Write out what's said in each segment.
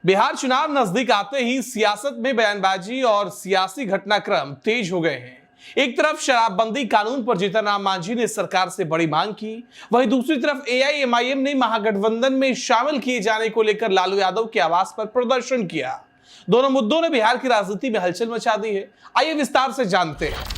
बिहार चुनाव नजदीक आते ही सियासत में बयानबाजी और सियासी घटनाक्रम तेज हो गए हैं। एक तरफ शराबबंदी कानून पर जीतन राम मांझी ने सरकार से बड़ी मांग की, वहीं दूसरी तरफ एआईएमआईएम ने महागठबंधन में शामिल किए जाने को लेकर लालू यादव के आवास पर प्रदर्शन किया। दोनों मुद्दों ने बिहार की राजनीति में हलचल मचा दी है। आइए विस्तार से जानते हैं।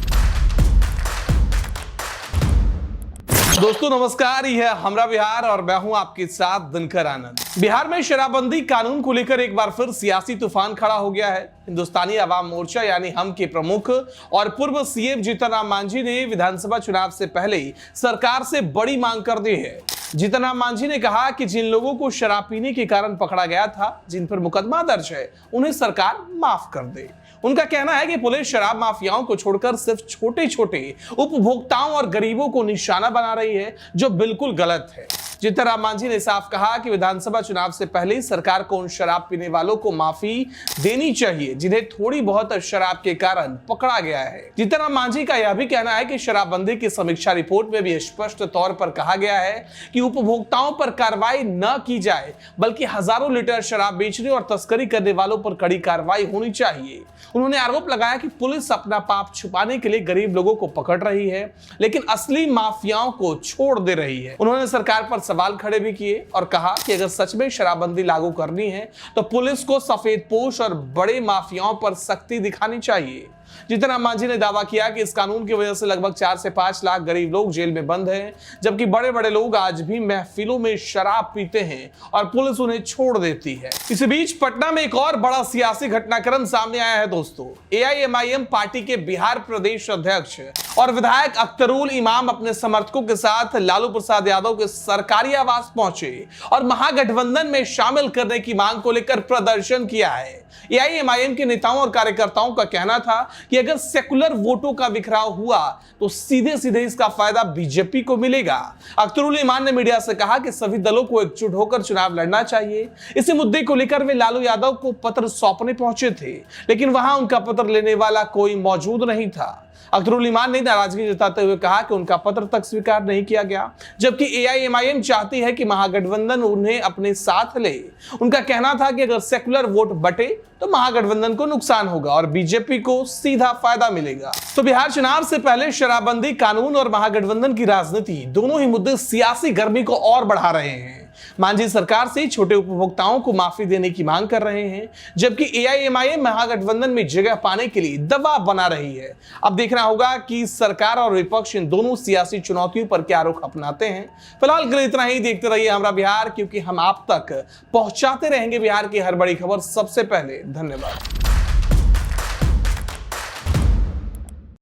दोस्तों नमस्कार, यह है हमरा बिहार और मैं हूं आपके साथ दिनकर आनंद। बिहार में शराबबंदी कानून को लेकर एक बार फिर सियासी तूफान खड़ा हो गया है। हिंदुस्तानी अवाम मोर्चा यानी हम के प्रमुख और पूर्व सीएम जीतन राम मांझी ने विधानसभा चुनाव से पहले ही सरकार से बड़ी मांग कर दी है। जीतन राम मांझी ने कहा कि जिन लोगों को शराब पीने के कारण पकड़ा गया था, जिन पर मुकदमा दर्ज है, उन्हें सरकार माफ कर दे। उनका कहना है कि पुलिस शराब माफियाओं को छोड़कर सिर्फ छोटे छोटे उपभोक्ताओं और गरीबों को निशाना बना रही है, जो बिल्कुल गलत है। जीतन राम मांझी ने साफ कहा कि विधानसभा चुनाव से पहले ही सरकार को उन शराब पीने वालों को माफी देनी चाहिए जिन्हें थोड़ी बहुत शराब के कारण पकड़ा गया है। जीतन राम मांझी का यह भी कहना है कि शराबबंदी की समीक्षा रिपोर्ट में भी स्पष्ट तौर पर कहा गया है कि उपभोक्ताओं पर कार्रवाई न की जाए, बल्कि हजारों लीटर शराब बेचने और तस्करी करने वालों पर कड़ी कार्रवाई होनी चाहिए। उन्होंने आरोप लगाया कि पुलिस अपना पाप छुपाने के लिए गरीब लोगों को पकड़ रही है, लेकिन असली माफियाओं को छोड़ दे रही है। उन्होंने सरकार पर सवाल खड़े भी किए और कहा कि अगर सच में शराबबंदी लागू करनी है तो पुलिस को सफेदपोश और बड़े माफियाओं पर सख्ती दिखानी चाहिए। जीतन राम मांझी ने दावा किया कि इस कानून की वजह से लगभग 4 से 5 लाख गरीब लोग जेल में बंद हैं, जबकि बड़े बड़े लोग आज भी महफिलों में शराब पीते हैं और पुलिस उन्हें छोड़ देती है। इसी बीच पटना में एक और बड़ा सियासी घटनाक्रम सामने आया है। दोस्तों, एआईएमआईएम पार्टी के बिहार प्रदेश अध्यक्ष और विधायक अख्तरुल इमाम अपने समर्थकों के साथ लालू प्रसाद यादव के सरकारी आवास पहुंचे और महागठबंधन में शामिल करने की मांग को लेकर प्रदर्शन किया है। एआईएमआईएम के नेताओं और कार्यकर्ताओं का कहना था कि अगर सेकुलर वोटों का बिखराव हुआ तो सीधे सीधे इसका फायदा बीजेपी को मिलेगा। अख्तरुल इमाम ने मीडिया से कहा कि सभी दलों को एकजुट होकर चुनाव लड़ना चाहिए। इसी मुद्दे को लेकर वे लालू यादव को पत्र सौंपने पहुंचे थे, लेकिन वहां उनका पत्र लेने वाला कोई मौजूद नहीं था। अख्तरुल इमाम ने नाराजगी जताते हुए कहा कि उनका पत्र तक स्वीकार नहीं किया गया, जबकि एआईएमआईएम चाहती है कि महागठबंधन उन्हें अपने साथ ले। उनका कहना था कि अगर सेकुलर वोट बटे तो महागठबंधन को नुकसान होगा और बीजेपी को सीधा फायदा मिलेगा। तो बिहार चुनाव से पहले शराबबंदी कानून और महागठबंधन की राजनीति दोनों ही मुद्दे सियासी गर्मी को और बढ़ा रहे हैं। मांझी सरकार से छोटे उपभोक्ताओं को माफी देने की मांग कर रहे हैं, जबकि एआईएमआईएम महागठबंधन में जगह पाने के लिए दबाव बना रही है। अब देखना होगा कि सरकार और विपक्ष इन दोनों सियासी चुनौतियों पर क्या रुख अपनाते हैं। फिलहाल के लिए इतना ही। देखते रहिए हमरा बिहार, क्योंकि हम आप तक पहुंचाते रहेंगे बिहार की हर बड़ी खबर सबसे पहले। धन्यवाद।